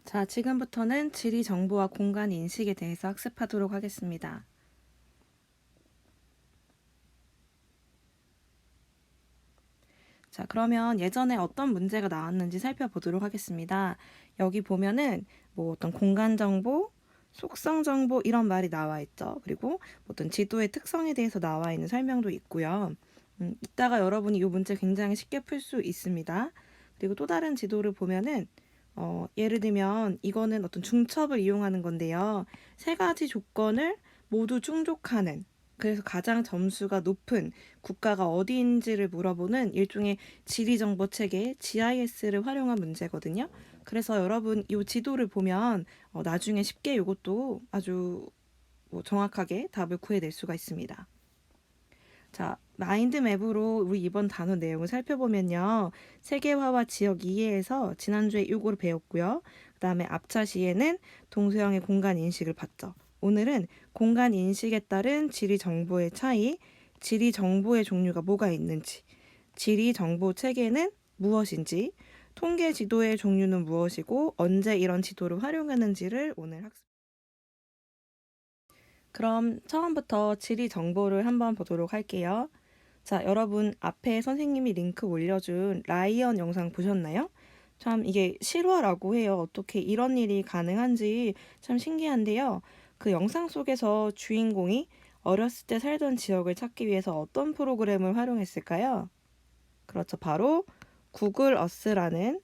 자, 지금부터는 지리 정보와 공간 인식에 대해서 학습하도록 하겠습니다. 자, 그러면 예전에 어떤 문제가 나왔는지 살펴보도록 하겠습니다. 여기 보면은 뭐 어떤 공간 정보, 속성 정보 이런 말이 나와 있죠. 그리고 어떤 지도의 특성에 대해서 나와 있는 설명도 있고요. 이따가 여러분이 이 문제 굉장히 쉽게 풀 수 있습니다. 그리고 또 다른 지도를 보면은 예를 들면 이거는 어떤 중첩을 이용하는 건데요. 세 가지 조건을 모두 충족하는, 그래서 가장 점수가 높은 국가가 어디인지를 물어보는 일종의 지리정보 체계 GIS를 활용한 문제거든요. 그래서 여러분 이 지도를 보면 나중에 쉽게 이것도 아주 뭐 정확하게 답을 구해낼 수가 있습니다. 자, 마인드맵으로 우리 이번 단어 내용을 살펴보면요. 세계화와 지역 이해에서 지난주에 요거를 배웠고요. 그 다음에 앞차시에는 동서양의 공간 인식을 봤죠. 오늘은 공간 인식에 따른 지리 정보의 차이, 지리 정보의 종류가 뭐가 있는지, 지리 정보 체계는 무엇인지, 통계 지도의 종류는 무엇이고 언제 이런 지도를 활용하는지를 오늘 학습. 그럼 처음부터 지리 정보를 한번 보도록 할게요. 자, 여러분 앞에 선생님이 링크 올려준 라이언 영상 보셨나요? 참 이게 실화라고 해요. 어떻게 이런 일이 가능한지 참 신기한데요. 그 영상 속에서 주인공이 어렸을 때 살던 지역을 찾기 위해서 어떤 프로그램을 활용했을까요? 그렇죠. 바로 구글 어스라는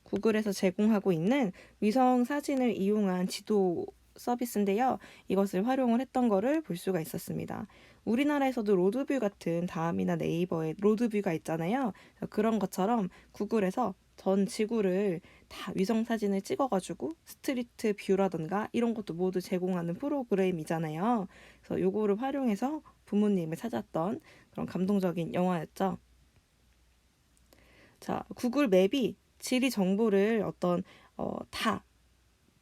구글에서 제공하고 있는 위성 사진을 이용한 지도 서비스인데요. 이것을 활용을 했던 거를 볼 수가 있었습니다. 우리나라에서도 로드뷰 같은 다음이나 네이버에 로드뷰가 있잖아요. 그런 것처럼 구글에서 전 지구를 다 위성 사진을 찍어가지고 스트리트 뷰라던가 이런 것도 모두 제공하는 프로그램이잖아요. 그래서 요거를 활용해서 부모님을 찾았던 그런 감동적인 영화였죠. 자, 구글 맵이 지리 정보를 다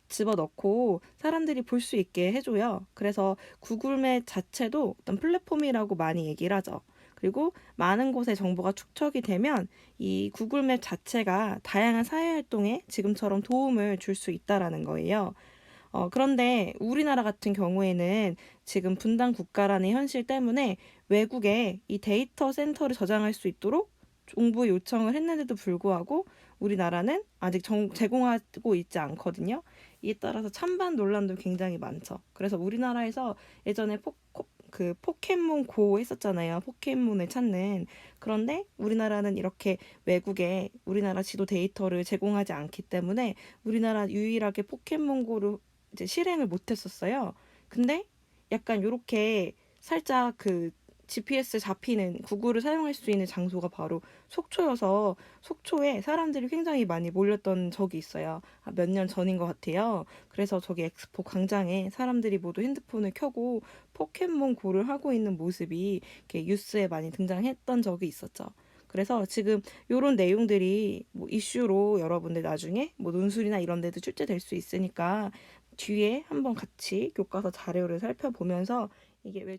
집어넣고 사람들이 볼 수 있게 해줘요. 그래서 구글맵 자체도 어떤 플랫폼이라고 많이 얘기를 하죠. 그리고 많은 곳의 정보가 축적이 되면 이 구글맵 자체가 다양한 사회활동에 지금처럼 도움을 줄 수 있다라는 거예요. 그런데 우리나라 같은 경우에는 지금 분단 국가라는 현실 때문에 외국에 이 데이터 센터를 저장할 수 있도록 정부 요청을 했는데도 불구하고 우리나라는 아직 제공하고 있지 않거든요. 이에 따라서 찬반 논란도 굉장히 많죠. 그래서 우리나라에서 예전에 그 포켓몬 고 했었잖아요. 포켓몬을 찾는. 그런데 우리나라는 이렇게 외국에 우리나라 지도 데이터를 제공하지 않기 때문에 우리나라 유일하게 포켓몬고를 이제 실행을 못했었어요. 근데 약간 요렇게 살짝 그 GPS 잡히는 구글을 사용할 수 있는 장소가 바로 속초여서 속초에 사람들이 굉장히 많이 몰렸던 적이 있어요. 몇 년 전인 것 같아요. 그래서 저기 엑스포 광장에 사람들이 모두 핸드폰을 켜고 포켓몬 고를 하고 있는 모습이 이렇게 뉴스에 많이 등장했던 적이 있었죠. 그래서 지금 이런 내용들이 뭐 이슈로 여러분들 나중에 뭐 논술이나 이런 데도 출제될 수 있으니까 뒤에 한번 같이 교과서 자료를 살펴보면서 이게 왜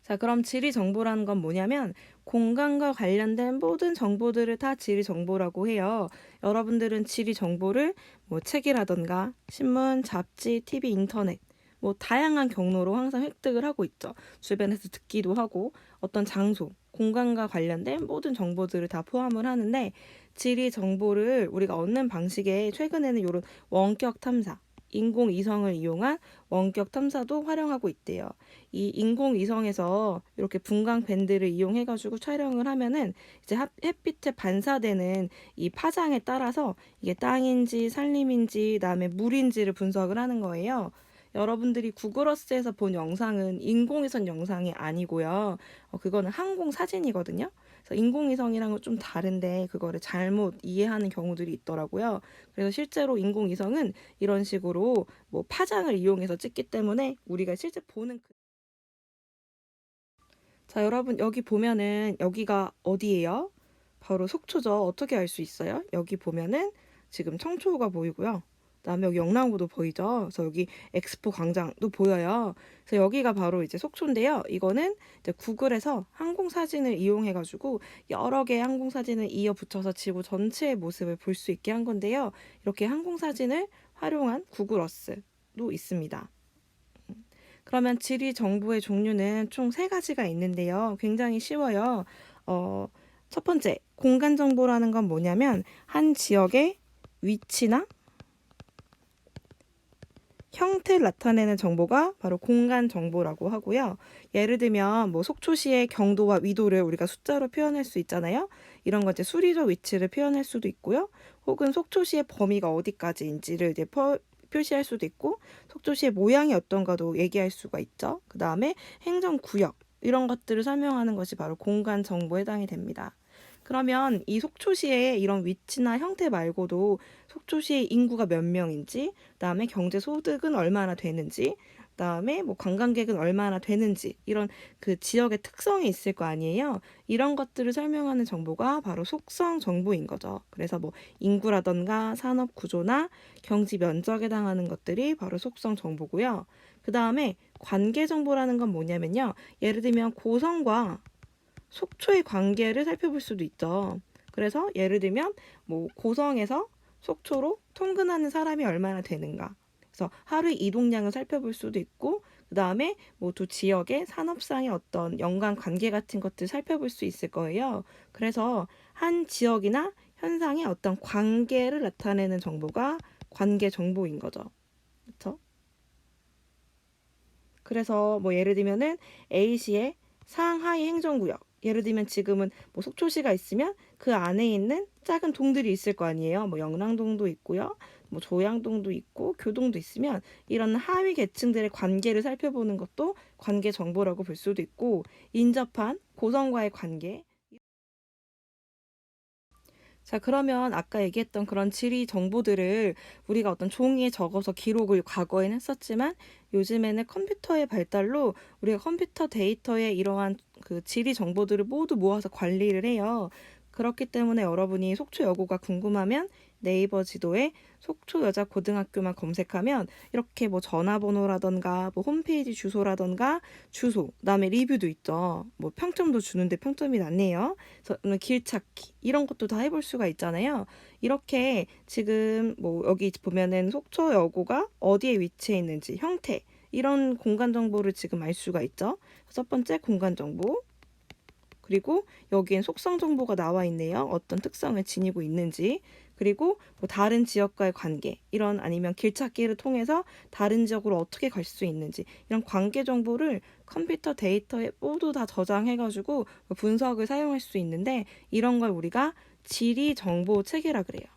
자, 그럼 지리 정보라는 건 뭐냐면 공간과 관련된 모든 정보들을 다 지리 정보라고 해요. 여러분들은 지리 정보를 뭐 책이라던가 신문, 잡지, TV, 인터넷 뭐 다양한 경로로 항상 획득을 하고 있죠. 주변에서 듣기도 하고 어떤 장소, 공간과 관련된 모든 정보들을 다 포함을 하는데 지리 정보를 우리가 얻는 방식에 최근에는 이런 원격 탐사, 인공위성을 이용한 원격 탐사도 활용하고 있대요. 이 인공위성에서 이렇게 분광 밴드를 이용해가지고 촬영을 하면은 이제 햇빛에 반사되는 이 파장에 따라서 이게 땅인지 산림인지 그다음에 물인지를 분석을 하는 거예요. 여러분들이 구글어스에서 본 영상은 인공위성 영상이 아니고요. 그거는 항공 사진이거든요. 그래서 인공위성이랑은 좀 다른데 그거를 잘못 이해하는 경우들이 있더라고요. 그래서 실제로 인공위성은 이런 식으로 뭐 파장을 이용해서 찍기 때문에 우리가 실제 보는 자, 여러분 여기 보면은 여기가 어디예요? 바로 속초죠. 어떻게 알 수 있어요? 여기 보면은 지금 청초가 보이고요. 그다음에 여기 영랑구도 보이죠? 그래서 여기 엑스포 광장도 보여요. 그래서 여기가 바로 이제 속초인데요. 이거는 이제 구글에서 항공 사진을 이용해 가지고 여러 개의 항공 사진을 이어 붙여서 지구 전체의 모습을 볼 수 있게 한 건데요. 이렇게 항공 사진을 활용한 구글 어스도 있습니다. 그러면 지리 정보의 종류는 총 세 가지가 있는데요. 굉장히 쉬워요. 첫 번째, 공간 정보라는 건 뭐냐면 한 지역의 위치나 형태를 나타내는 정보가 바로 공간 정보라고 하고요. 예를 들면 뭐 속초시의 경도와 위도를 우리가 숫자로 표현할 수 있잖아요. 이런 거 이제 수리적 위치를 표현할 수도 있고요. 혹은 속초시의 범위가 어디까지인지를 이제 표시할 수도 있고, 속초시의 모양이 어떤가도 얘기할 수가 있죠. 그 다음에 행정구역 이런 것들을 설명하는 것이 바로 공간 정보에 해당이 됩니다. 그러면 이 속초시의 이런 위치나 형태 말고도 속초시의 인구가 몇 명인지, 그다음에 경제 소득은 얼마나 되는지, 그다음에 뭐 관광객은 얼마나 되는지, 이런 그 지역의 특성이 있을 거 아니에요. 이런 것들을 설명하는 정보가 바로 속성 정보인 거죠. 그래서 뭐 인구라던가 산업 구조나 경지 면적에 해당하는 것들이 바로 속성 정보고요. 그다음에 관계 정보라는 건 뭐냐면요. 예를 들면 고성과 속초의 관계를 살펴볼 수도 있죠. 그래서 예를 들면 뭐 고성에서 속초로 통근하는 사람이 얼마나 되는가. 그래서 하루 이동량을 살펴볼 수도 있고, 그 다음에 뭐 두 지역의 산업상의 어떤 연관 관계 같은 것들 살펴볼 수 있을 거예요. 그래서 한 지역이나 현상의 어떤 관계를 나타내는 정보가 관계 정보인 거죠. 그렇죠? 그래서 뭐 예를 들면은 A시의 상하이 행정구역. 예를 들면 지금은 뭐 속초시가 있으면 그 안에 있는 작은 동들이 있을 거 아니에요. 뭐 영랑동도 있고요. 뭐 조양동도 있고 교동도 있으면 이런 하위 계층들의 관계를 살펴보는 것도 관계 정보라고 볼 수도 있고, 인접한 고성과의 관계. 자, 그러면 아까 얘기했던 그런 지리 정보들을 우리가 어떤 종이에 적어서 기록을 과거에는 했었지만, 요즘에는 컴퓨터의 발달로 우리가 컴퓨터 데이터에 이러한 그 지리 정보들을 모두 모아서 관리를 해요. 그렇기 때문에 여러분이 속초여고가 궁금하면 네이버 지도에 속초여자고등학교만 검색하면 이렇게 뭐 전화번호라던가 뭐 홈페이지 주소라던가 주소, 그다음에 리뷰도 있죠. 뭐 평점도 주는데 평점이 낮네요. 그래서 길 찾기 이런 것도 다 해볼 수가 있잖아요. 이렇게 지금 뭐 여기 보면은 속초여고가 어디에 위치해 있는지 형태 이런 공간 정보를 지금 알 수가 있죠. 첫 번째 공간 정보. 그리고 여기엔 속성 정보가 나와 있네요. 어떤 특성을 지니고 있는지. 그리고 뭐 다른 지역과의 관계, 이런 아니면 길찾기를 통해서 다른 지역으로 어떻게 갈 수 있는지, 이런 관계 정보를 컴퓨터 데이터에 모두 다 저장해가지고 분석을 사용할 수 있는데, 이런 걸 우리가 지리 정보 체계라 그래요.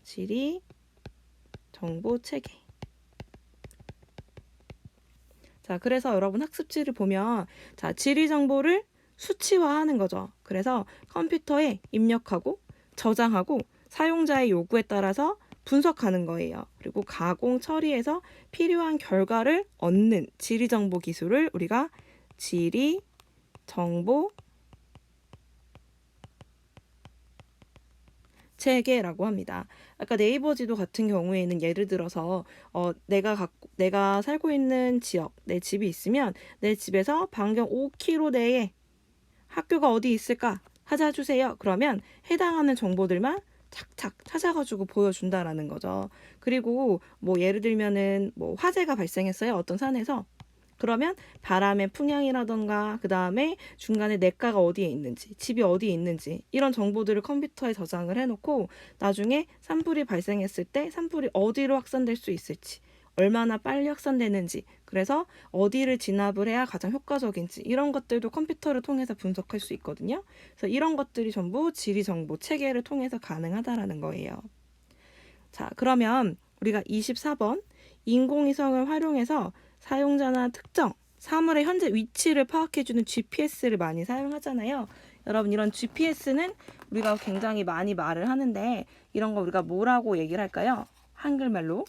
지리 정보 체계. 자, 그래서 여러분 학습지를 보면, 자, 지리 정보를 수치화하는 거죠. 그래서 컴퓨터에 입력하고 저장하고 사용자의 요구에 따라서 분석하는 거예요. 그리고 가공 처리해서 필요한 결과를 얻는 지리 정보 기술을 우리가 지리 정보 체계라고 합니다. 아까 네이버 지도 같은 경우에는 예를 들어서 내가 살고 있는 지역, 내 집이 있으면 내 집에서 반경 5km 내에 학교가 어디 있을까 찾아주세요. 그러면 해당하는 정보들만 착착 찾아가지고 보여준다라는 거죠. 그리고 뭐 예를 들면은 뭐 화재가 발생했어요. 어떤 산에서. 그러면 바람의 풍향이라던가 그 다음에 중간에 냇가가 어디에 있는지 집이 어디에 있는지 이런 정보들을 컴퓨터에 저장을 해놓고 나중에 산불이 발생했을 때 산불이 어디로 확산될 수 있을지 얼마나 빨리 확산되는지, 그래서 어디를 진압을 해야 가장 효과적인지 이런 것들도 컴퓨터를 통해서 분석할 수 있거든요. 그래서 이런 것들이 전부 지리 정보 체계를 통해서 가능하다라는 거예요. 자, 그러면 우리가 24번 인공위성을 활용해서 사용자나 특정 사물의 현재 위치를 파악해주는 GPS를 많이 사용하잖아요. 여러분, 이런 GPS는 우리가 굉장히 많이 말을 하는데 이런 거 우리가 뭐라고 얘기를 할까요? 한글말로.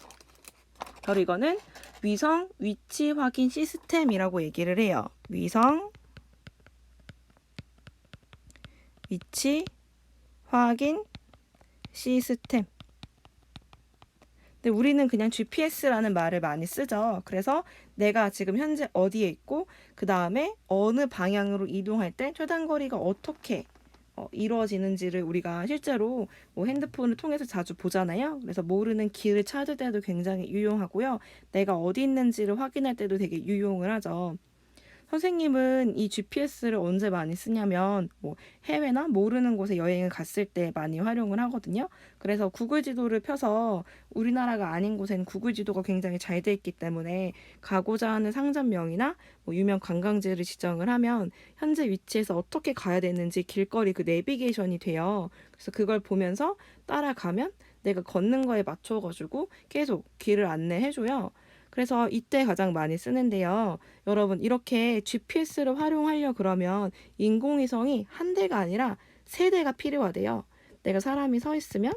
바로 이거는 위성 위치 확인 시스템이라고 얘기를 해요. 위성 위치 확인 시스템. 근데 우리는 그냥 GPS라는 말을 많이 쓰죠. 그래서 내가 지금 현재 어디에 있고 그 다음에 어느 방향으로 이동할 때 최단 거리가 어떻게 이루어지는지를 우리가 실제로 뭐 핸드폰을 통해서 자주 보잖아요. 그래서 모르는 길을 찾을 때도 굉장히 유용하고요. 내가 어디 있는지를 확인할 때도 되게 유용을 하죠. 선생님은 이 GPS를 언제 많이 쓰냐면 뭐 해외나 모르는 곳에 여행을 갔을 때 많이 활용을 하거든요. 그래서 구글 지도를 펴서 우리나라가 아닌 곳에는 구글 지도가 굉장히 잘 돼 있기 때문에 가고자 하는 상점명이나 뭐 유명 관광지를 지정을 하면 현재 위치에서 어떻게 가야 되는지 길거리 그 내비게이션이 돼요. 그래서 그걸 보면서 따라가면 내가 걷는 거에 맞춰가지고 계속 길을 안내해줘요. 그래서 이때 가장 많이 쓰는데요. 여러분, 이렇게 GPS를 활용하려 그러면 인공위성이 한 대가 아니라 세 대가 필요하대요. 내가 사람이 서 있으면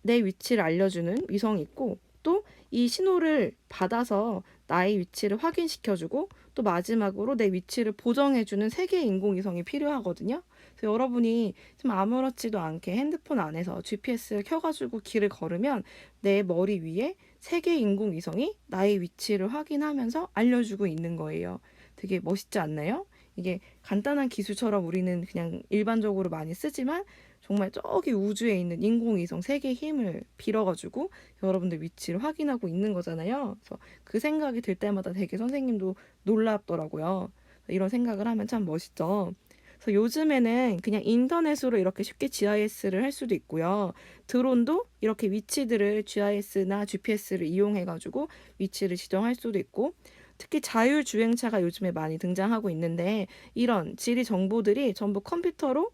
내 위치를 알려주는 위성이 있고, 또 이 신호를 받아서 나의 위치를 확인시켜주고, 또 마지막으로 내 위치를 보정해주는 세 개의 인공위성이 필요하거든요. 그래서 여러분이 좀 아무렇지도 않게 핸드폰 안에서 GPS를 켜가지고 길을 걸으면 내 머리 위에 세 개의 인공위성이 나의 위치를 확인하면서 알려주고 있는 거예요. 되게 멋있지 않나요? 이게 간단한 기술처럼 우리는 그냥 일반적으로 많이 쓰지만 정말 저기 우주에 있는 인공위성 세 개의 힘을 빌어가지고 여러분들 위치를 확인하고 있는 거잖아요. 그래서 그 생각이 들 때마다 되게 선생님도 놀랍더라고요. 이런 생각을 하면 참 멋있죠. 그래서 요즘에는 그냥 인터넷으로 이렇게 쉽게 GIS를 할 수도 있고요. 드론도 이렇게 위치들을 GIS나 GPS를 이용해가지고 위치를 지정할 수도 있고, 특히 자율주행차가 요즘에 많이 등장하고 있는데 이런 지리 정보들이 전부 컴퓨터로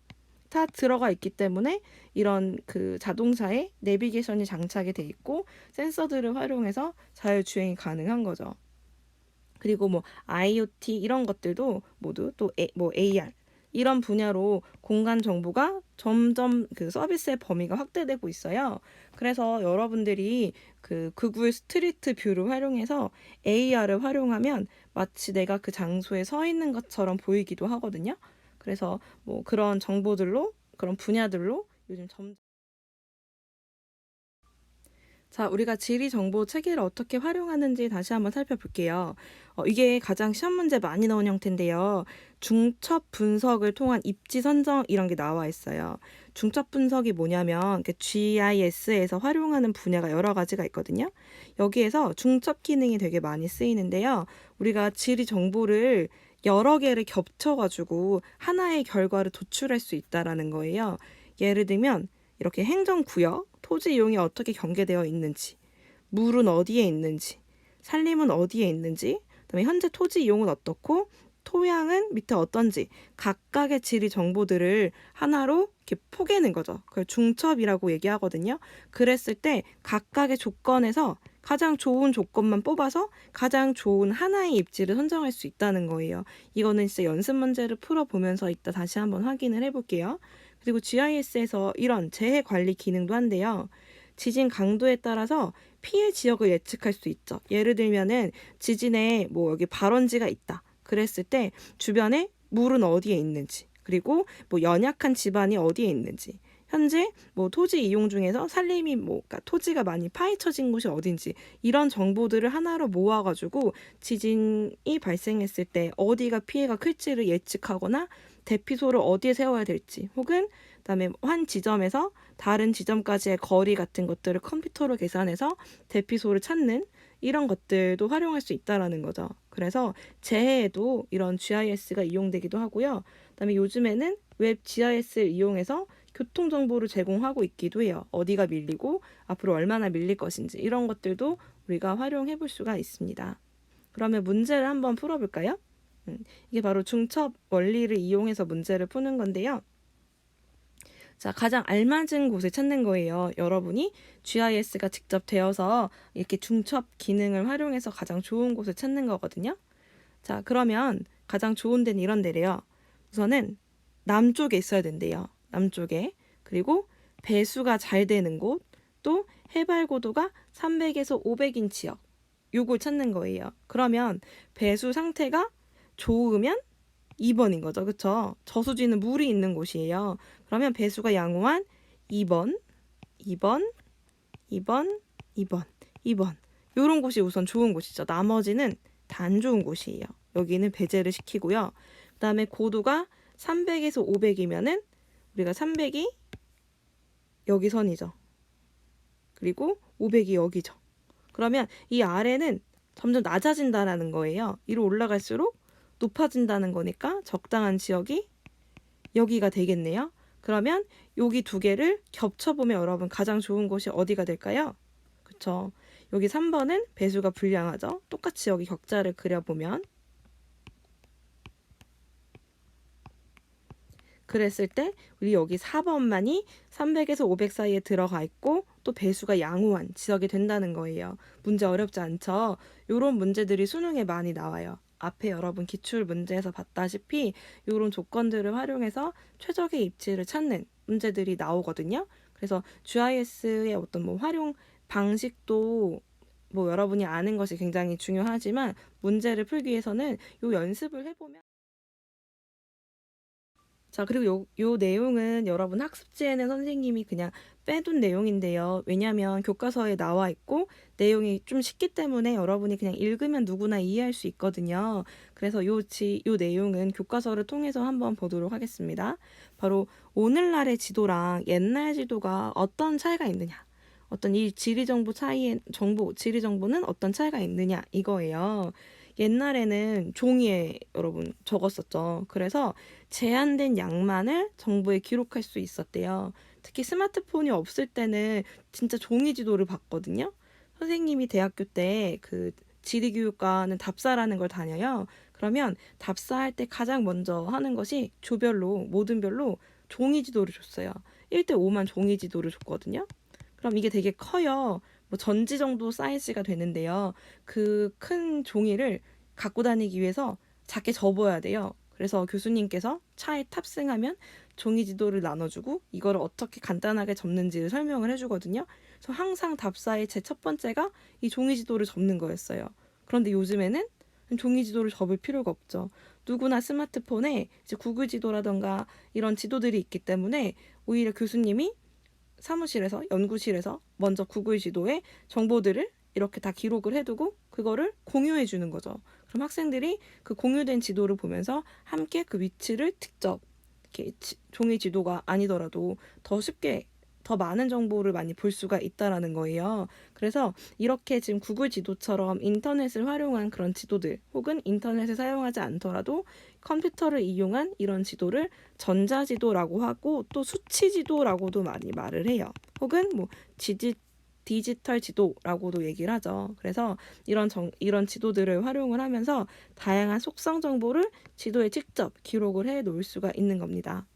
다 들어가 있기 때문에 이런 그 자동차에 내비게이션이 장착이 돼 있고 센서들을 활용해서 자율주행이 가능한 거죠. 그리고 뭐 IoT 이런 것들도 모두 또 뭐 AR 이런 분야로 공간 정보가 점점 그 서비스의 범위가 확대되고 있어요. 그래서 여러분들이 그 구글 스트리트 뷰를 활용해서 AR을 활용하면 마치 내가 그 장소에 서 있는 것처럼 보이기도 하거든요. 그래서 뭐 그런 정보들로 그런 분야들로 요즘 점점 자, 우리가 지리 정보 체계를 어떻게 활용하는지 다시 한번 살펴볼게요. 이게 가장 시험 문제 많이 나온 형태인데요. 중첩 분석을 통한 입지 선정 이런 게 나와 있어요. 중첩 분석이 뭐냐면 GIS에서 활용하는 분야가 여러 가지가 있거든요. 여기에서 중첩 기능이 되게 많이 쓰이는데요. 우리가 지리 정보를 여러 개를 겹쳐가지고 하나의 결과를 도출할 수 있다라는 거예요. 예를 들면 이렇게 행정구역, 토지 이용이 어떻게 경계되어 있는지, 물은 어디에 있는지, 산림은 어디에 있는지, 그다음에 현재 토지 이용은 어떻고, 토양은 밑에 어떤지 각각의 지리 정보들을 하나로 이렇게 포개는 거죠. 그걸 중첩이라고 얘기하거든요. 그랬을 때 각각의 조건에서 가장 좋은 조건만 뽑아서 가장 좋은 하나의 입지를 선정할 수 있다는 거예요. 이거는 진짜 연습 문제를 풀어보면서 이따 다시 한번 확인을 해볼게요. 그리고 GIS에서 이런 재해 관리 기능도 한대요. 지진 강도에 따라서 피해 지역을 예측할 수 있죠. 예를 들면은 지진에 뭐 여기 발원지가 있다. 그랬을 때 주변에 물은 어디에 있는지, 그리고 뭐 연약한 지반이 어디에 있는지, 현재 뭐 토지 이용 중에서 산림이 뭐 그러니까 토지가 많이 파헤쳐진 곳이 어딘지 이런 정보들을 하나로 모아가지고 지진이 발생했을 때 어디가 피해가 클지를 예측하거나 대피소를 어디에 세워야 될지, 혹은 그다음에 한 지점에서 다른 지점까지의 거리 같은 것들을 컴퓨터로 계산해서 대피소를 찾는 이런 것들도 활용할 수 있다라는 거죠. 그래서 재해에도 이런 GIS가 이용되기도 하고요. 그다음에 요즘에는 웹 GIS를 이용해서 교통 정보를 제공하고 있기도 해요. 어디가 밀리고 앞으로 얼마나 밀릴 것인지 이런 것들도 우리가 활용해 볼 수가 있습니다. 그러면 문제를 한번 풀어볼까요? 이게 바로 중첩 원리를 이용해서 문제를 푸는 건데요. 자, 가장 알맞은 곳을 찾는 거예요. 여러분이 GIS가 직접 되어서 이렇게 중첩 기능을 활용해서 가장 좋은 곳을 찾는 거거든요. 자, 그러면 가장 좋은 데는 이런 데래요. 우선은 남쪽에 있어야 된대요. 남쪽에. 그리고 배수가 잘 되는 곳, 또 해발 고도가 300에서 500인 지역. 요걸 찾는 거예요. 그러면 배수 상태가 좋으면 2번인 거죠. 그쵸? 저수지는 물이 있는 곳이에요. 그러면 배수가 양호한 2번, 2번, 2번, 2번, 2번. 요런 곳이 우선 좋은 곳이죠. 나머지는 다 안 좋은 곳이에요. 여기는 배제를 시키고요. 그 다음에 고도가 300에서 500이면은 우리가 300이 여기 선이죠. 그리고 500이 여기죠. 그러면 이 아래는 점점 낮아진다라는 거예요. 위로 올라갈수록 높아진다는 거니까 적당한 지역이 여기가 되겠네요. 그러면 여기 두 개를 겹쳐보면 여러분 가장 좋은 곳이 어디가 될까요? 그쵸? 여기 3번은 배수가 불량하죠. 똑같이 여기 격자를 그려보면 그랬을 때 우리 여기 4번만이 300에서 500 사이에 들어가 있고 또 배수가 양호한 지역이 된다는 거예요. 문제 어렵지 않죠? 이런 문제들이 수능에 많이 나와요. 앞에 여러분 기출 문제에서 봤다시피 이런 조건들을 활용해서 최적의 입지를 찾는 문제들이 나오거든요. 그래서 GIS의 어떤 뭐 활용 방식도 뭐 여러분이 아는 것이 굉장히 중요하지만 문제를 풀기 위해서는 요 연습을 해보면 자, 그리고 요 내용은 여러분 학습지에는 선생님이 그냥 빼둔 내용인데요. 왜냐하면 교과서에 나와 있고 내용이 좀 쉽기 때문에 여러분이 그냥 읽으면 누구나 이해할 수 있거든요. 그래서 요 내용은 교과서를 통해서 한번 보도록 하겠습니다. 바로 오늘날의 지도랑 옛날 지도가 어떤 차이가 있느냐. 어떤 이 지리 정보는 어떤 차이가 있느냐 이거예요. 옛날에는 종이에 여러분 적었었죠. 그래서 제한된 양만을 정보에 기록할 수 있었대요. 특히 스마트폰이 없을 때는 진짜 종이 지도를 봤거든요. 선생님이 대학교 때 그 지리교육과는 답사라는 걸 다녀요. 그러면 답사할 때 가장 먼저 하는 것이 조별로 모든 별로 종이 지도를 줬어요. 1대 5만 종이 지도를 줬거든요. 그럼 이게 되게 커요. 뭐 전지 정도 사이즈가 되는데요. 그 큰 종이를 갖고 다니기 위해서 작게 접어야 돼요. 그래서 교수님께서 차에 탑승하면 종이 지도를 나눠주고 이거를 어떻게 간단하게 접는지를 설명을 해주거든요. 그래서 항상 답사의 제 첫 번째가 이 종이 지도를 접는 거였어요. 그런데 요즘에는 종이 지도를 접을 필요가 없죠. 누구나 스마트폰에 이제 구글 지도라던가 이런 지도들이 있기 때문에 오히려 교수님이 사무실에서 연구실에서 먼저 구글 지도에 정보들을 이렇게 다 기록을 해두고 그거를 공유해 주는 거죠. 그럼 학생들이 그 공유된 지도를 보면서 함께 그 위치를 직접 이렇게 종이 지도가 아니더라도 더 쉽게 더 많은 정보를 많이 볼 수가 있다라는 거예요. 그래서 이렇게 지금 구글 지도처럼 인터넷을 활용한 그런 지도들 혹은 인터넷을 사용하지 않더라도 컴퓨터를 이용한 이런 지도를 전자지도라고 하고 또 수치지도라고도 많이 말을 해요. 혹은 뭐 디지털 지도라고도 얘기를 하죠. 그래서 이런 지도들을 활용을 하면서 다양한 속성 정보를 지도에 직접 기록을 해 놓을 수가 있는 겁니다.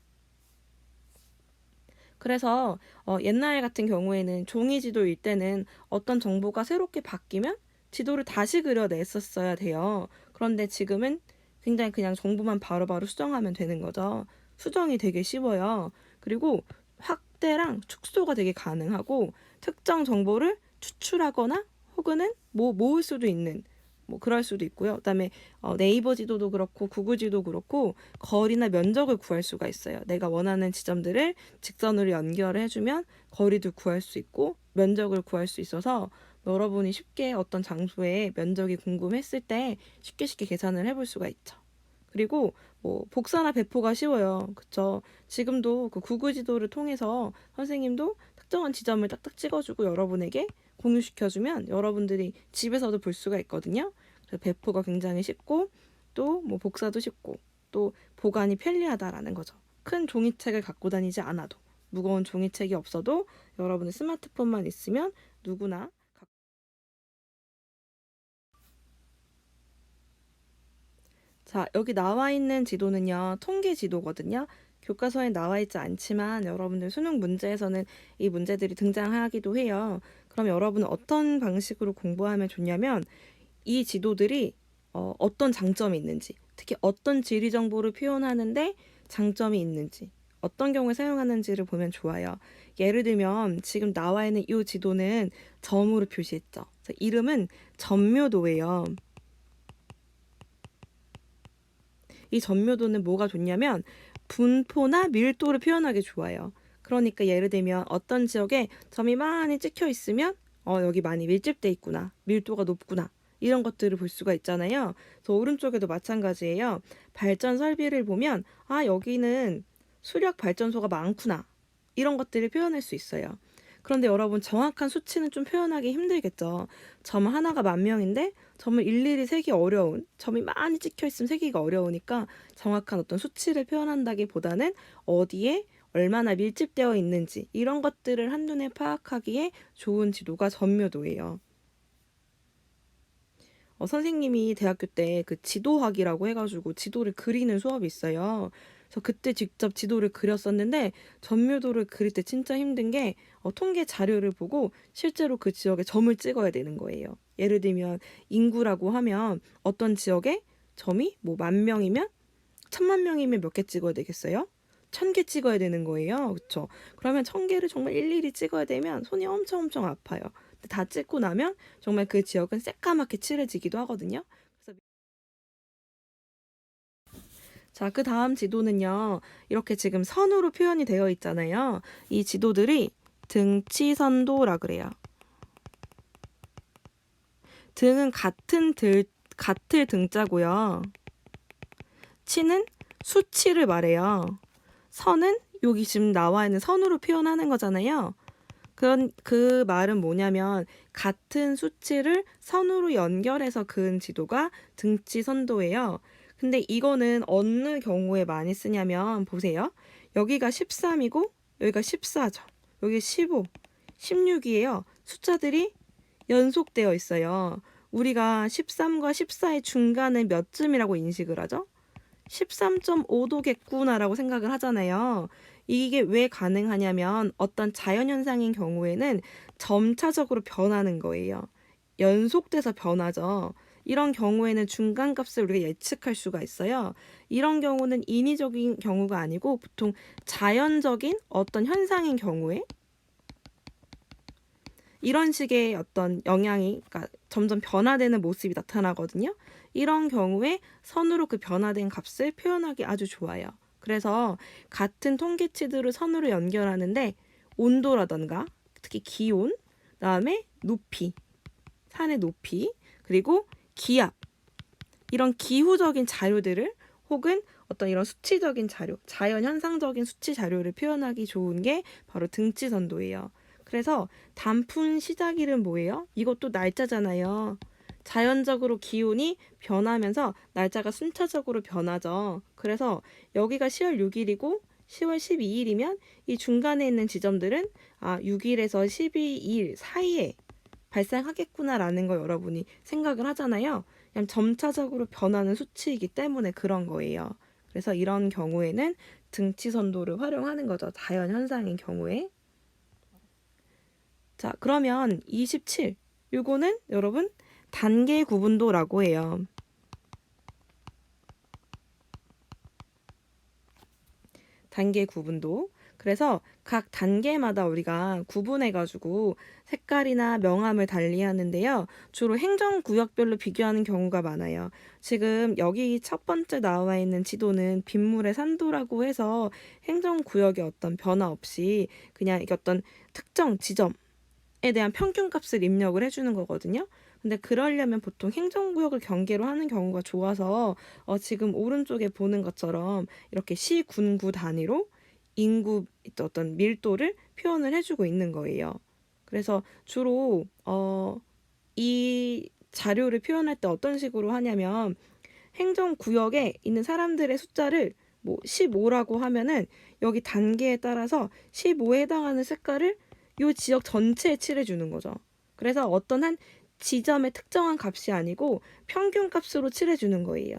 그래서 옛날 같은 경우에는 종이 지도일 때는 어떤 정보가 새롭게 바뀌면 지도를 다시 그려냈었어야 돼요. 그런데 지금은 굉장히 그냥 정보만 바로바로 수정하면 되는 거죠. 수정이 되게 쉬워요. 그리고 확대랑 축소가 되게 가능하고 특정 정보를 추출하거나 혹은 모을 수도 있는 뭐 그럴 수도 있고요. 그다음에 네이버 지도도 그렇고 구글 지도 그렇고 거리나 면적을 구할 수가 있어요. 내가 원하는 지점들을 직선으로 연결을 해주면 거리도 구할 수 있고 면적을 구할 수 있어서 여러분이 쉽게 어떤 장소의 면적이 궁금했을 때 쉽게 계산을 해볼 수가 있죠. 그리고 뭐 복사나 배포가 쉬워요. 그쵸? 지금도 그 구글 지도를 통해서 선생님도 특정한 지점을 딱딱 찍어주고 여러분에게 공유시켜주면 여러분들이 집에서도 볼 수가 있거든요. 그래서 배포가 굉장히 쉽고 또 뭐 복사도 쉽고 또 보관이 편리하다라는 거죠. 큰 종이책을 갖고 다니지 않아도 무거운 종이책이 없어도 여러분의 스마트폰만 있으면 누구나 자, 여기 나와 있는 지도는요, 통계 지도거든요. 교과서에 나와 있지 않지만 여러분들 수능 문제에서는 이 문제들이 등장하기도 해요. 그럼 여러분은 어떤 방식으로 공부하면 좋냐면 이 지도들이 어떤 장점이 있는지, 특히 어떤 지리 정보를 표현하는데 장점이 있는지, 어떤 경우에 사용하는지를 보면 좋아요. 예를 들면 지금 나와 있는 이 지도는 점으로 표시했죠. 그래서 이름은 전묘도예요. 이 전묘도는 뭐가 좋냐면 분포나 밀도를 표현하기 좋아요. 그러니까 예를 들면 어떤 지역에 점이 많이 찍혀 있으면 여기 많이 밀집돼 있구나. 밀도가 높구나. 이런 것들을 볼 수가 있잖아요. 그래서 오른쪽에도 마찬가지예요. 발전 설비를 보면 여기는 수력 발전소가 많구나. 이런 것들을 표현할 수 있어요. 그런데 여러분 정확한 수치는 좀 표현하기 힘들겠죠. 점 하나가 10,000명인데 점을 일일이 세기 어려운, 점이 많이 찍혀 있으면 세기가 어려우니까 정확한 어떤 수치를 표현한다기보다는 어디에 얼마나 밀집되어 있는지 이런 것들을 한눈에 파악하기에 좋은 지도가 전묘도예요. 선생님이 대학교 때 그 지도학이라고 해가지고 지도를 그리는 수업이 있어요. 그래서 그때 직접 지도를 그렸었는데 전묘도를 그릴 때 진짜 힘든 게 통계 자료를 보고 실제로 그 지역에 점을 찍어야 되는 거예요. 예를 들면 인구라고 하면 어떤 지역에 점이 뭐 10,000명이면 10,000,000명이면 몇 개 찍어야 되겠어요? 1,000개 찍어야 되는 거예요. 그쵸? 그러면 1,000개를 정말 일일이 찍어야 되면 손이 엄청 아파요. 근데 다 찍고 나면 정말 그 지역은 새까맣게 칠해지기도 하거든요. 그래서 자, 그 다음 지도는요. 이렇게 지금 선으로 표현이 되어 있잖아요. 이 지도들이 등치선도라 그래요. 등은 같을 등자고요. 치는 수치를 말해요. 선은 여기 지금 나와 있는 선으로 표현하는 거잖아요. 그 말은 뭐냐면 같은 수치를 선으로 연결해서 그은 지도가 등치선도예요. 근데 이거는 어느 경우에 많이 쓰냐면 보세요. 여기가 13이고 여기가 14죠. 여기 15, 16이에요. 숫자들이 연속되어 있어요. 우리가 13과 14의 중간은 몇 쯤이라고 인식을 하죠? 13.5도겠구나라고 생각을 하잖아요. 이게 왜 가능하냐면 어떤 자연현상인 경우에는 점차적으로 변하는 거예요. 연속돼서 변하죠. 이런 경우에는 중간값을 우리가 예측할 수가 있어요. 이런 경우는 인위적인 경우가 아니고 보통 자연적인 어떤 현상인 경우에 이런 식의 어떤 영향이 그러니까 점점 변화되는 모습이 나타나거든요. 이런 경우에 선으로 그 변화된 값을 표현하기 아주 좋아요. 그래서 같은 통계치들을 선으로 연결하는데 온도라던가 특히 기온, 그다음에 높이, 산의 높이, 그리고 기압 이런 기후적인 자료들을 혹은 어떤 이런 수치적인 자료, 자연 현상적인 수치 자료를 표현하기 좋은 게 바로 등치선도예요. 그래서 단풍 시작일은 뭐예요? 이것도 날짜잖아요. 자연적으로 기온이 변하면서 날짜가 순차적으로 변하죠. 그래서 여기가 10월 6일이고 10월 12일이면 이 중간에 있는 지점들은 6일에서 12일 사이에 발생하겠구나라는 걸 여러분이 생각을 하잖아요. 그냥 점차적으로 변하는 수치이기 때문에 그런 거예요. 그래서 이런 경우에는 등치선도를 활용하는 거죠. 자연 현상인 경우에. 자, 그러면 27. 요거는 여러분 단계 구분도라고 해요. 단계 구분도. 그래서 각 단계마다 우리가 구분해가지고 색깔이나 명암을 달리하는데요. 주로 행정구역별로 비교하는 경우가 많아요. 지금 여기 첫 번째 나와 있는 지도는 빗물의 산도라고 해서 행정구역의 어떤 변화 없이 그냥 이게 어떤 특정 지점에 대한 평균값을 입력을 해주는 거거든요. 근데 그러려면 보통 행정구역을 경계로 하는 경우가 좋아서 지금 오른쪽에 보는 것처럼 이렇게 시, 군, 구 단위로 인구 어떤 밀도를 표현을 해주고 있는 거예요. 그래서 주로 이 자료를 표현할 때 어떤 식으로 하냐면 행정구역에 있는 사람들의 숫자를 뭐 15라고 하면은 여기 단계에 따라서 15에 해당하는 색깔을 이 지역 전체에 칠해주는 거죠. 그래서 어떤 한 지점의 특정한 값이 아니고 평균값으로 칠해주는 거예요.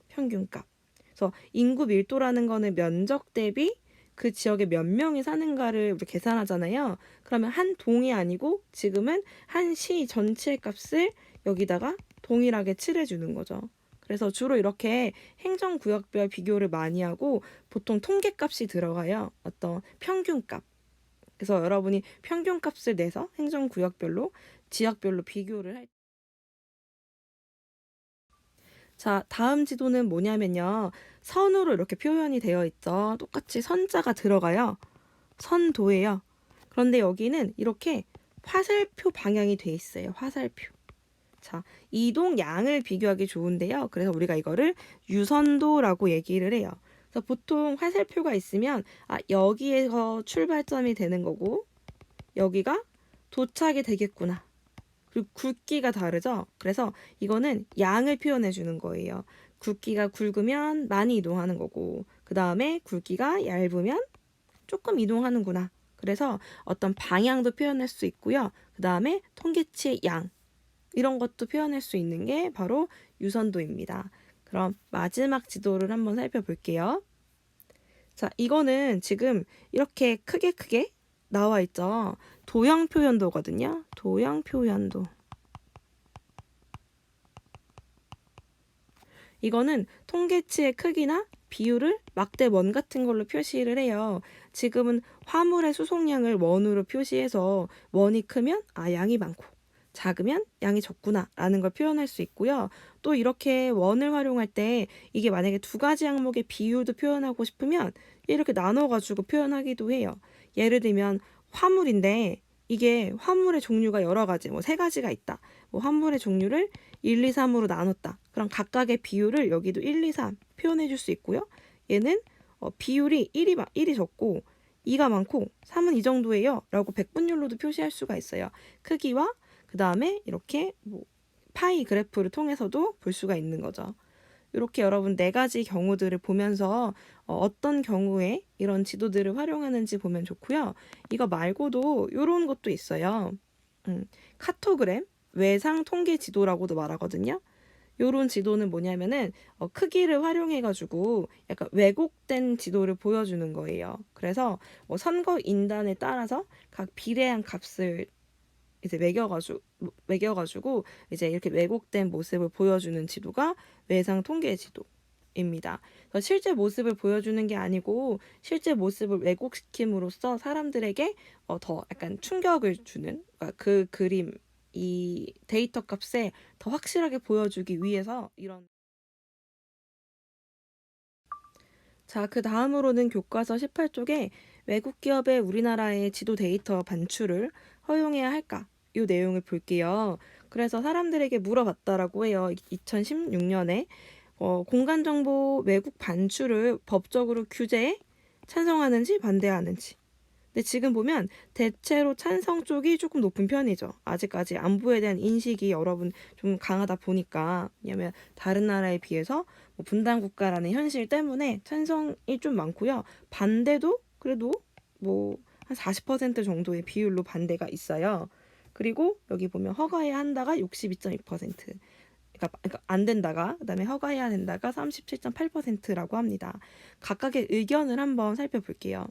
평균값. 그래서 인구 밀도라는 거는 면적 대비 그 지역에 몇 명이 사는가를 우리 계산하잖아요. 그러면 한 동이 아니고 지금은 한 시 전체의 값을 여기다가 동일하게 칠해주는 거죠. 그래서 주로 이렇게 행정구역별 비교를 많이 하고 보통 통계값이 들어가요. 어떤 평균값. 그래서 여러분이 평균값을 내서 행정구역별로 지역별로 비교를 할 자, 다음 지도는 뭐냐면요. 선으로 이렇게 표현이 되어 있죠. 똑같이 선자가 들어가요. 선도예요. 그런데 여기는 이렇게 화살표 방향이 돼 있어요. 화살표. 자, 이동 양을 비교하기 좋은데요. 그래서 우리가 이거를 유선도라고 얘기를 해요. 그래서 보통 화살표가 있으면 여기에서 출발점이 되는 거고 여기가 도착이 되겠구나. 그리고 굵기가 다르죠. 그래서 이거는 양을 표현해 주는 거예요. 굵기가 굵으면 많이 이동하는 거고 그 다음에 굵기가 얇으면 조금 이동하는구나. 그래서 어떤 방향도 표현할 수 있고요. 그 다음에 통계치의 양 이런 것도 표현할 수 있는 게 바로 유선도입니다. 그럼 마지막 지도를 한번 살펴볼게요. 자, 이거는 지금 이렇게 크게 나와 있죠. 도형 표현도거든요. 도형 표현도. 이거는 통계치의 크기나 비율을 막대 원 같은 걸로 표시를 해요. 지금은 화물의 수송량을 원으로 표시해서 원이 크면 양이 많고 작으면 양이 적구나 라는 걸 표현할 수 있고요. 또 이렇게 원을 활용할 때 이게 만약에 두 가지 항목의 비율도 표현하고 싶으면 이렇게 나눠가지고 표현하기도 해요. 예를 들면 화물인데 이게 화물의 종류가 여러 가지, 뭐 세 가지가 있다. 뭐 화물의 종류를 1, 2, 3으로 나눴다. 그럼 각각의 비율을 여기도 1, 2, 3 표현해 줄 수 있고요. 얘는 비율이 1이 적고 2가 많고 3은 이 정도예요. 라고 백분율로도 표시할 수가 있어요. 크기와 그 다음에 이렇게 뭐 파이 그래프를 통해서도 볼 수가 있는 거죠. 이렇게 여러분 네 가지 경우들을 보면서 어떤 경우에 이런 지도들을 활용하는지 보면 좋고요. 이거 말고도 이런 것도 있어요. 카토그램, 외상 통계 지도라고도 말하거든요. 요런 지도는 뭐냐면은 크기를 활용해가지고 약간 왜곡된 지도를 보여주는 거예요. 그래서 뭐 선거 인단에 따라서 각 비례한 값을 이제 매겨가지고 이제 이렇게 왜곡된 모습을 보여주는 지도가 외상 통계 지도입니다. 그래서 실제 모습을 보여주는 게 아니고 실제 모습을 왜곡시킴으로써 사람들에게 더 약간 충격을 주는 그러니까 그 그림 이 데이터 값에 더 확실하게 보여주기 위해서 이런. 자, 그 다음으로는 교과서 18쪽에 외국 기업의 우리나라의 지도 데이터 반출을 허용해야 할까? 이 내용을 볼게요. 그래서 사람들에게 물어봤다라고 해요. 2016년에 공간정보 외국 반출을 법적으로 규제에 찬성하는지 반대하는지. 근데 지금 보면 대체로 찬성 쪽이 조금 높은 편이죠. 아직까지 안보에 대한 인식이 여러분 좀 강하다 보니까 왜냐면 다른 나라에 비해서 뭐 분단 국가라는 현실 때문에 찬성이 좀 많고요. 반대도 그래도 뭐 한 40% 정도의 비율로 반대가 있어요. 그리고 여기 보면 허가해야 한다가 62.2%. 그러니까 안 된다가 그다음에 허가해야 된다가 37.8%라고 합니다. 각각의 의견을 한번 살펴볼게요.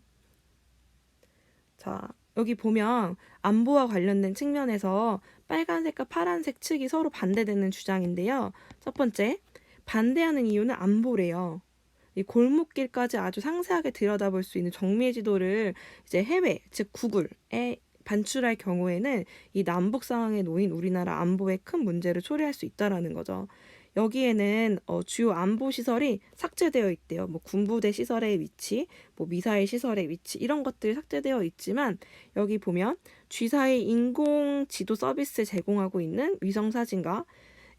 자, 여기 보면 안보와 관련된 측면에서 빨간색과 파란색 측이 서로 반대되는 주장인데요. 첫 번째, 반대하는 이유는 안보래요. 이 골목길까지 아주 상세하게 들여다볼 수 있는 정밀 지도를 이제 해외, 즉 구글에 반출할 경우에는 이 남북 상황에 놓인 우리나라 안보에 큰 문제를 초래할 수 있다라는 거죠. 여기에는 주요 안보 시설이 삭제되어 있대요. 뭐 군부대 시설의 위치, 뭐 미사일 시설의 위치 이런 것들이 삭제되어 있지만 여기 보면 G사의 인공 지도 서비스 제공하고 있는 위성 사진과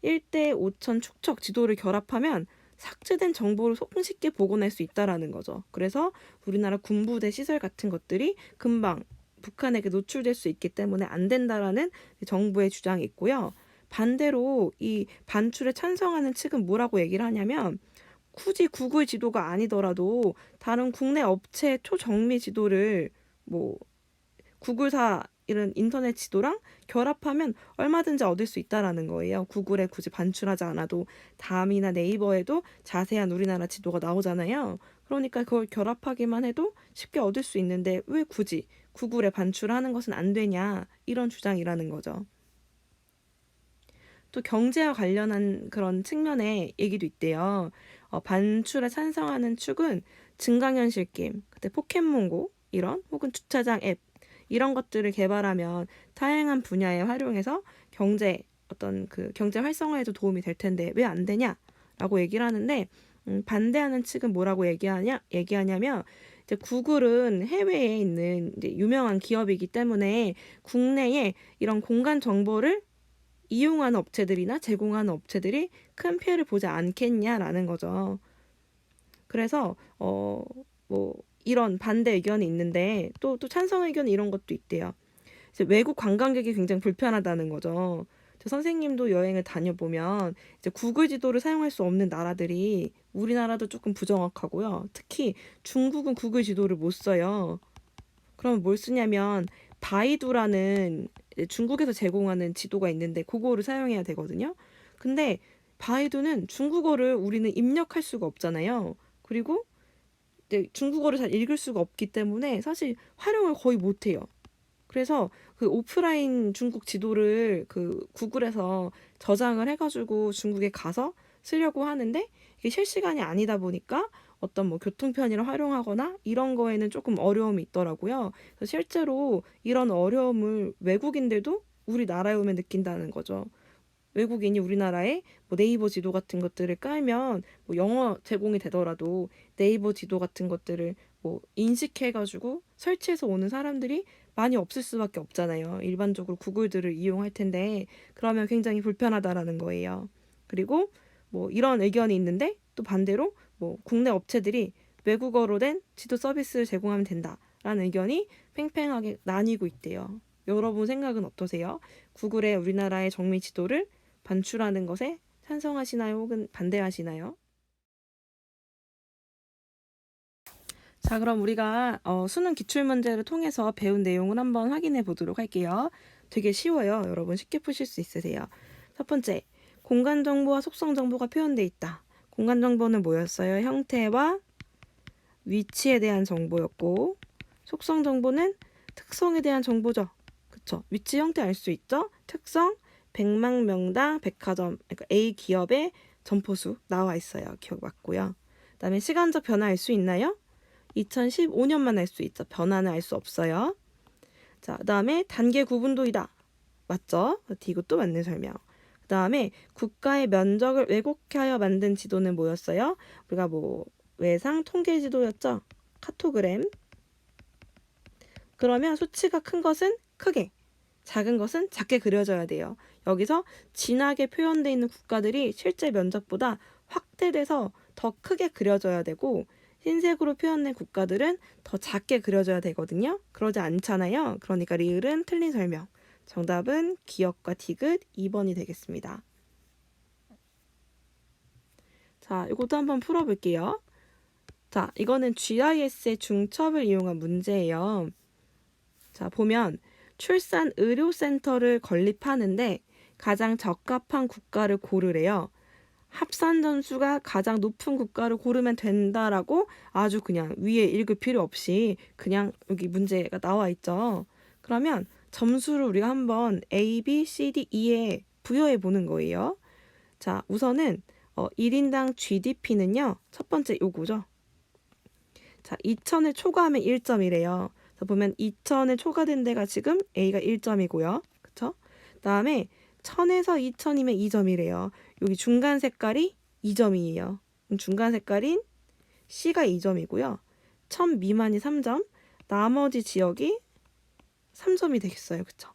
1대 5천 축척 지도를 결합하면 삭제된 정보를 손쉽게 복원할 수 있다라는 거죠. 그래서 우리나라 군부대 시설 같은 것들이 금방 북한에게 노출될 수 있기 때문에 안 된다라는 정부의 주장이 있고요. 반대로 이 반출에 찬성하는 측은 뭐라고 얘기를 하냐면 굳이 구글 지도가 아니더라도 다른 국내 업체 초정밀 지도를 뭐 구글사 이런 인터넷 지도랑 결합하면 얼마든지 얻을 수 있다라는 거예요. 구글에 굳이 반출하지 않아도 다음이나 네이버에도 자세한 우리나라 지도가 나오잖아요. 그러니까 그걸 결합하기만 해도 쉽게 얻을 수 있는데 왜 굳이 구글에 반출하는 것은 안 되냐 이런 주장이라는 거죠. 또 경제와 관련한 그런 측면의 얘기도 있대요. 반출에 찬성하는 축은 증강현실 게임, 그때 포켓몬고 이런 혹은 주차장 앱 이런 것들을 개발하면 다양한 분야에 활용해서 어떤 그 경제 활성화에도 도움이 될 텐데 왜 안 되냐라고 얘기를 하는데 반대하는 측은 뭐라고 얘기하냐면 이제 구글은 해외에 있는 이제 유명한 기업이기 때문에 국내에 이런 공간 정보를 이용하는 업체들이나 제공하는 업체들이 큰 피해를 보지 않겠냐라는 거죠. 그래서 뭐 이런 반대 의견이 있는데 또 찬성 의견 이런 것도 있대요. 이제 외국 관광객이 굉장히 불편하다는 거죠. 저 선생님도 여행을 다녀보면 이제 구글 지도를 사용할 수 없는 나라들이 우리나라도 조금 부정확하고요. 특히 중국은 구글 지도를 못 써요. 그럼 뭘 쓰냐면 바이두라는 중국에서 제공하는 지도가 있는데 그거를 사용해야 되거든요. 근데 바이두는 중국어를 우리는 입력할 수가 없잖아요. 그리고 이제 중국어를 잘 읽을 수가 없기 때문에 사실 활용을 거의 못 해요. 그래서 그 오프라인 중국 지도를 그 구글에서 저장을 해가지고 중국에 가서 쓰려고 하는데 이게 실시간이 아니다 보니까 어떤 뭐 교통편의를 활용하거나 이런 거에는 조금 어려움이 있더라고요. 그래서 실제로 이런 어려움을 외국인들도 우리나라에 오면 느낀다는 거죠. 외국인이 우리나라에 뭐 네이버 지도 같은 것들을 깔면 뭐 영어 제공이 되더라도 네이버 지도 같은 것들을 뭐 인식해가지고 설치해서 오는 사람들이 많이 없을 수밖에 없잖아요. 일반적으로 구글들을 이용할 텐데 그러면 굉장히 불편하다라는 거예요. 그리고 뭐 이런 의견이 있는데 또 반대로 뭐 국내 업체들이 외국어로 된 지도 서비스를 제공하면 된다라는 의견이 팽팽하게 나뉘고 있대요. 여러분 생각은 어떠세요? 구글의 우리나라의 정미 지도를 반출하는 것에 찬성하시나요? 혹은 반대하시나요? 자, 그럼 우리가 수능 기출문제를 통해서 배운 내용을 한번 확인해 보도록 할게요. 되게 쉬워요. 여러분 쉽게 푸실 수 있으세요. 첫 번째, 공간정보와 속성정보가 표현되어 있다. 공간정보는 뭐였어요? 형태와 위치에 대한 정보였고, 속성정보는 특성에 대한 정보죠. 그쵸? 위치 형태 알 수 있죠? 특성, 100만 명당 백화점, 그러니까 A 기업의 점포수 나와 있어요. 기억 맞고요. 그 다음에 시간적 변화 알 수 있나요? 2015년만 알 수 있죠. 변화는 알 수 없어요. 자, 그 다음에 단계 구분도이다. 맞죠? 이것도 맞는 설명. 그 다음에 국가의 면적을 왜곡하여 만든 지도는 뭐였어요? 우리가 뭐 외상 통계 지도였죠? 카토그램. 그러면 수치가 큰 것은 크게, 작은 것은 작게 그려져야 돼요. 여기서 진하게 표현되어 있는 국가들이 실제 면적보다 확대돼서 더 크게 그려져야 되고 흰색으로 표현된 국가들은 더 작게 그려져야 되거든요. 그러지 않잖아요. 그러니까 리을은 틀린 설명. 정답은 기역과 디귿 2번이 되겠습니다. 자, 이것도 한번 풀어볼게요. 자, 이거는 GIS의 중첩을 이용한 문제예요. 자, 보면 출산 의료센터를 건립하는데 가장 적합한 국가를 고르래요. 합산 전수가 가장 높은 국가를 고르면 된다라고 아주 그냥 위에 읽을 필요 없이 그냥 여기 문제가 나와 있죠. 그러면 점수를 우리가 한번 A, B, C, D, E에 부여해 보는 거예요. 자, 우선은 1인당 GDP는요. 첫 번째 요거죠. 자, 2000을 초과하면 1점이래요. 자, 보면 2000에 초과된 데가 지금 A가 1점이고요. 그쵸? 다음에 1000에서 2000이면 2점이래요. 여기 중간 색깔이 2점이에요. 중간 색깔인 C가 2점이고요. 1000 미만이 3점, 나머지 지역이 3점이 되겠어요. 그쵸?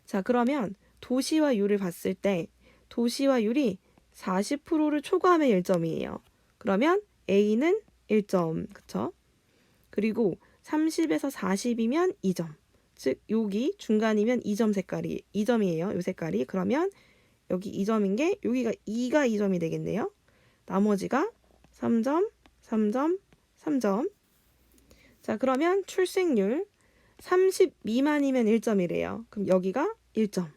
자, 그러면 도시와 유를 봤을 때 도시와 유리 40%를 초과하면 1점이에요. 그러면 A는 1점. 그쵸? 그리고 30에서 40이면 2점. 즉 여기 중간이면 2점 색깔이 2점이에요. 이 색깔이. 그러면 여기 2점인 게 여기가 2가 2점이 되겠네요. 나머지가 3점, 3점, 3점. 자, 그러면 출생률 30 미만이면 1점이래요. 그럼 여기가 1점.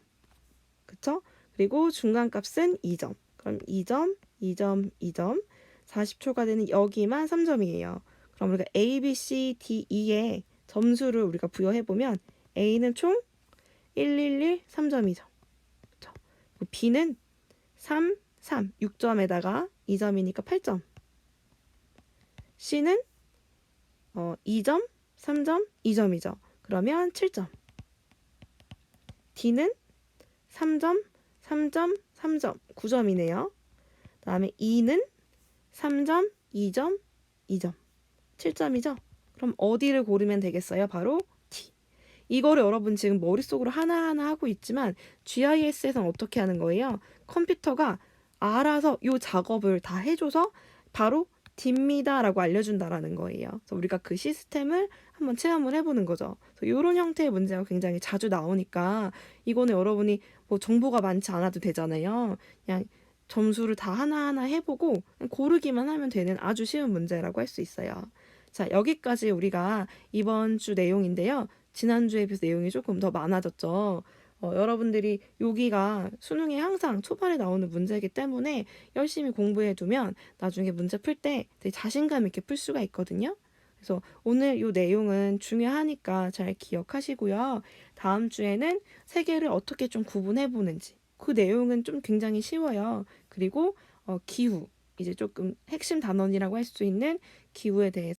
그쵸? 그리고 중간값은 2점. 그럼 2점, 2점, 2점. 40초가 되는 여기만 3점이에요. 그럼 우리가 A, B, C, D, E에 점수를 우리가 부여해보면 A는 총 111, 3점이죠. 그쵸? B는 3, 3, 6점에다가 2점이니까 8점. C는 2점, 3점, 2점이죠. 그러면 7점. D는 3점, 3점, 3점, 9점이네요. 다음에 E는 3점, 2점, 2점, 7점이죠. 그럼 어디를 고르면 되겠어요? 바로 T. 이거를 여러분 지금 머릿속으로 하나하나 하고 있지만 GIS에서는 어떻게 하는 거예요? 컴퓨터가 알아서 이 작업을 다 해줘서 바로 D입니다라고 알려준다라는 거예요. 그래서 우리가 그 시스템을 한번 체험을 해보는 거죠. 이런 형태의 문제가 굉장히 자주 나오니까 이거는 여러분이 뭐 정보가 많지 않아도 되잖아요. 그냥 점수를 다 하나하나 해보고 고르기만 하면 되는 아주 쉬운 문제라고 할 수 있어요. 자, 여기까지 우리가 이번 주 내용인데요. 지난주에 비해서 내용이 조금 더 많아졌죠. 여러분들이 여기가 수능에 항상 초반에 나오는 문제이기 때문에 열심히 공부해두면 나중에 문제 풀 때 되게 자신감 있게 풀 수가 있거든요. 그래서 오늘 이 내용은 중요하니까 잘 기억하시고요. 다음 주에는 세 개를 어떻게 좀 구분해보는지 그 내용은 좀 굉장히 쉬워요. 그리고 기후, 이제 조금 핵심 단원이라고 할 수 있는 기후에 대해서